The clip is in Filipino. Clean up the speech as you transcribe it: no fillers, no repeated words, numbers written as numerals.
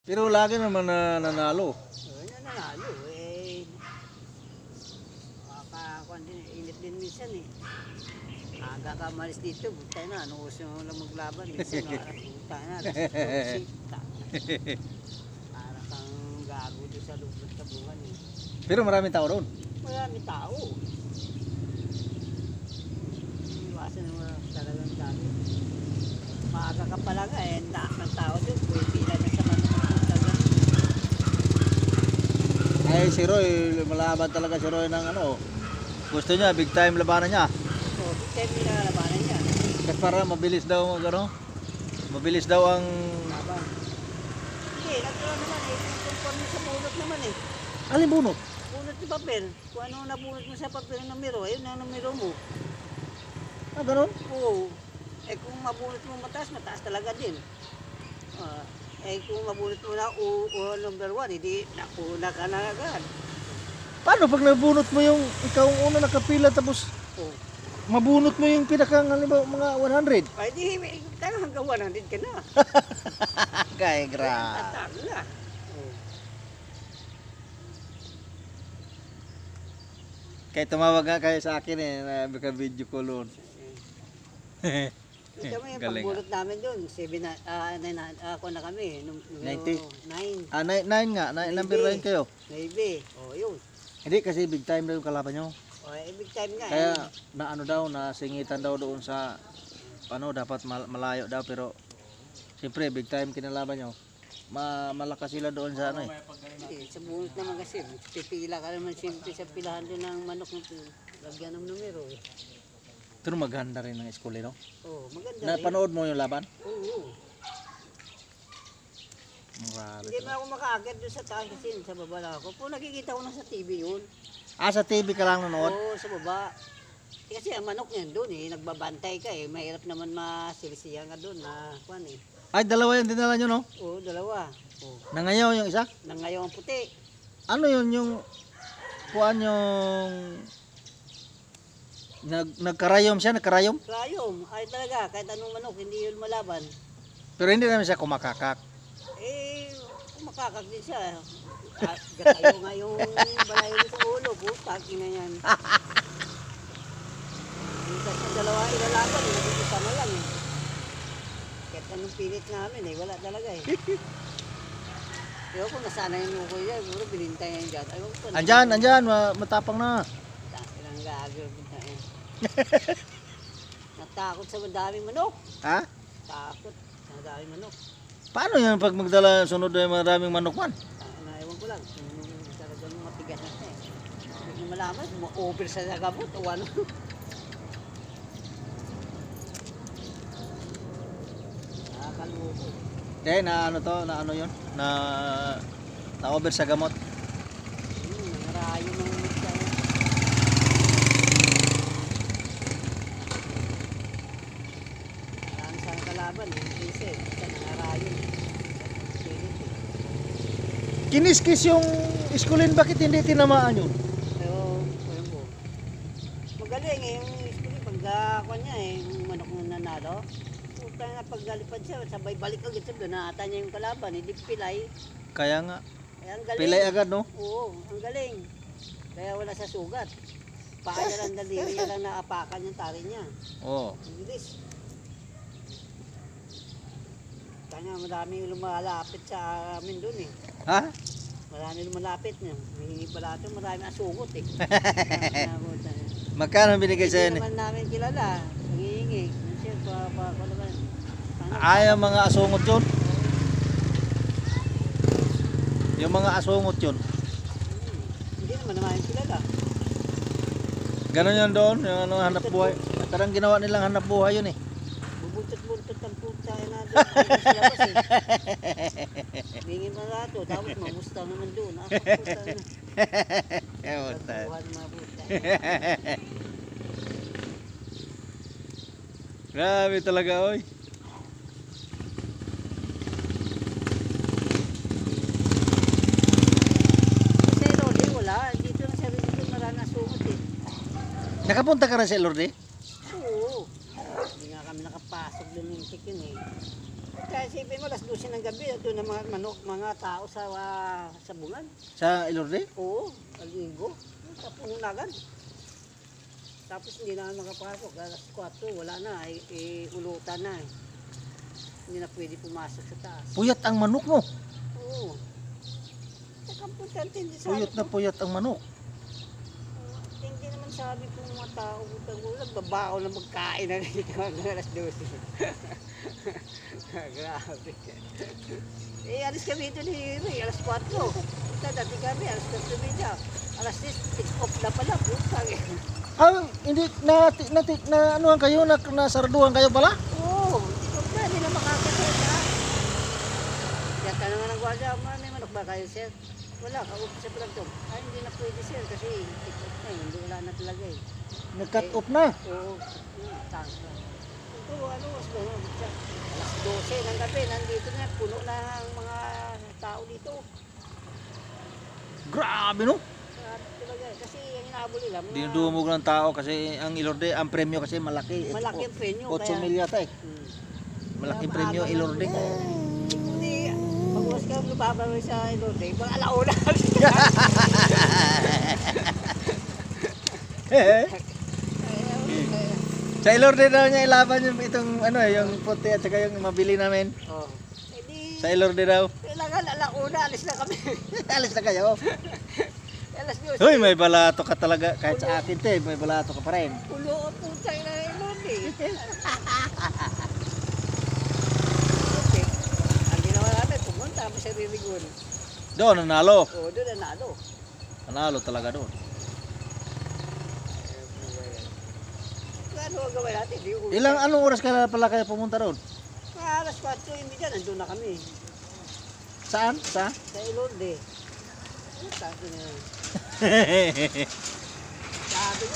Pero lagi naman na nanalo. Nanalo eh. Kakakuan din, init din minsan eh. Aga ka malis dito, buta na, ano gusto mo lang maglaban. Minsan na, buta na, para kang gago doon sa loob ng tabungan eh. Pero maraming tao doon. Marami tao. Iwasan naman talagang dami. Maaga ka pa lang eh, lahat ng tao doon, pila na sa manong. Ay si Roy, malaban talaga si Roy ng ano. Gusto niya, big time labanan niya. So, big time nilalabanan niya. Kasi para mabilis daw, ano? Mabilis daw ang... Laban. Hindi, nagkaroon naman eh, conforme sa bunot naman eh. Alin bunot? Bunot ni papel. Kung ano nabunot mo sa papel ng numero, ayun ang numero mo. Ah, ganun? Oo. Eh kung mabunot mo mataas, mataas talaga din. Eh kung mabunot mo na o number 1, hindi nakuna ka na agad. Paano pag nabunot mo yung ikaw ang una nakapila tapos Oh. mabunot mo yung pinakang halimbawa mga 100? Ay di, tayo hanggang 100 ka na. Kaya gra. Tatalo na. Oh. Kaya tumawag nga kayo sa akin eh, na video call noon. Ito mo yung Galing, pagbunot namin doon, 7 na, ako na kami, numero 90? 9. Ah, 9 nga, number 9 kayo. 9. Oh, yun. Hindi kasi big time daw yung kalaban nyo. Oh, big time nga. Kaya na ano daw, nasingitan daw doon sa ano, dapat malayo daw pero siyempre big time kinalaban nyo. Malakas sila doon sa ano eh. Sa bunot naman kasi, pipila ka naman siyempre sa pilahan doon ng manok ng lagyan ng numero eh. Pero maganda rin ng school no? Oo, maganda rin. Napanood mo yung laban? Oo. Grabe. Hindi pa ako makaagad doon sa taas kasi sa baba lang ako. Kung nakikita ko na sa TV yun. Ah, sa TV ka lang nanood? Oo, sa baba. Kasi ang manok niyan doon eh, nagbabantay ka eh. Mahirap naman masilisiyan ka doon na kuan eh. Ay, dalawa yung dinala nyo no? Oo, dalawa. Oo. Nangayaw yung isa? Nangayaw ang puti. Ano yun yung kuan yung nagkarayom siya, nagkarayom? Krayom, ay talaga, kahit anong manok, hindi yun malaban. Pero hindi naman siya kumakakak. Eh, makakag din siya. Gatayo nga yung balayo sa ulo, putang ina yan. Minsan sa dalawa ilalaban, nag-isa na lang eh. Kahit anong pilit namin eh, wala talaga eh. Pero kung nasanay yung ko yan, puro binintay yan dyan. Ayaw ko. Andyan, matapang na. Ilang gagawin na eh. Natakot sa madaming manok. Ha? Takot sa madaming manok. Paano yan pag magdala sunod na maraming manok man? Ewan ko lang, talagang matigas na siya eh. Hindi ko malaman, ma-over sa gamot o ano. Nakakaloko. Eh, na ano to, na ano yun? Na over sa gamot. Nangarayo ng mutya. Marami siyang kalaban, isa eh. Basta nangarayo. Pilit eh. Kiniskis yung iskulin, bakit hindi tinamaan yun? Pero, ayun po. Magaling eh, yung iskuli, pagka niya eh, yung manok na nanalo. Kaya nga paggalipad siya, sabay balik agad siya, doon naata niya yung kalaban, hindi pilay. Kaya nga, Kaya ang galing. pilay agad no? Oo, ang galing. Kaya wala sa sugat. Paa niya lang, daliri niya lang naapakan yung tari niya. Oo. Ang bilis. Kaya maraming lumalapit sa amin doon eh. Ha? Maraming lumalapit niya. May pala ito, maraming asungot eh. Magkano binigay Hindi sa'yo ni? naman namin kilala. Nangihingi. Kasi pa naman. Ay, ang mga asungot yun? Yung mga asungot yun? Hindi naman naman kilala. Ganon yun doon, yung ano, hanap buhay. Tarang ginawa nilang hanap buhay yun eh. Bubuntot-buntot ang puta na doon. Ayun sa labas eh. Bingin mo na ito. Tapos mamusta naman doon. Ako puta na. Ewan tayo. Pagbuhan mga puta. Grabe talaga, oy. Sa Lodi wala. Dito na sa Rizal marami asungot eh. Nakapunta ka na sa Lourdes? Oo. Hindi nga kami nakapasok doon yung chicken eh. Kaya isipin mo, alas 12 ng gabi, ito na mga manok, mga tao sa bungan. Sa Ilorde? Oo, alinggo. Tapuno na agad. Tapos hindi na makapasok. Alas 4, wala na. Ulutan na. Hindi na pwede pumasok sa taas. Puyat ang manok mo. Oo. Importante, hindi sabi Puyat na ko. puyat ang manok. Hindi naman sabi ko mga tao, nagbabao na magkain na rin hanggang alas 12. Grabe. Alis kami ito ni Ray, alas 4. Punta dati kami, alas 4 alas 6, pick off na pala. Putang. Ah, hindi na anuhan kayo, nasarduhan kayo pala? Oo, hindi na makakasin ha. Kaya tanong nga ng gwardiya, may manok ba kayo sir? Wala, kaupisa pa lang ito. Ay, hindi na pwede sir kasi pick off na hindi wala na talaga eh. Nag-cut off na. Oo, tangka. Ito, alas 12 ng gabi, nandito na, puno na ang mga tao dito. Grabe no? Grabe talaga, kasi ang inabol nila, mga Dinudumog ng tao kasi ang Ilorde, ang premyo kasi malaki. malaki ang premyo. 8 mil yata eh. Malaking premyo Ilorde. Hindi, pag-uwas ka lumabaway sa Ilorde, mga alauna. Sa Ilorde daw niya ilaban yung itong ano yung puti at saka yung mabili namin. Oh. Edi, Sa Ilorde daw. kailangan alauna, alis na kami. Alis na kayo. Alas 12. Hoy, may balato ka talaga. Kahit sa akin te, may balato ka pa rin. Ulo o putang na Ilorde. Okay. Ang ginawa namin, pumunta kami sa Ririgun. Doon, nanalo. Oo, doon na nalo. Nanalo talaga doon. Ano ang gawin natin? Di ulit. Anong oras ka na pala kayo pumunta doon? Alas 4, hindi dyan, nandun na kami. Saan? Sa? Sa Ilorde. Ano sabi na yun? Sabi ko,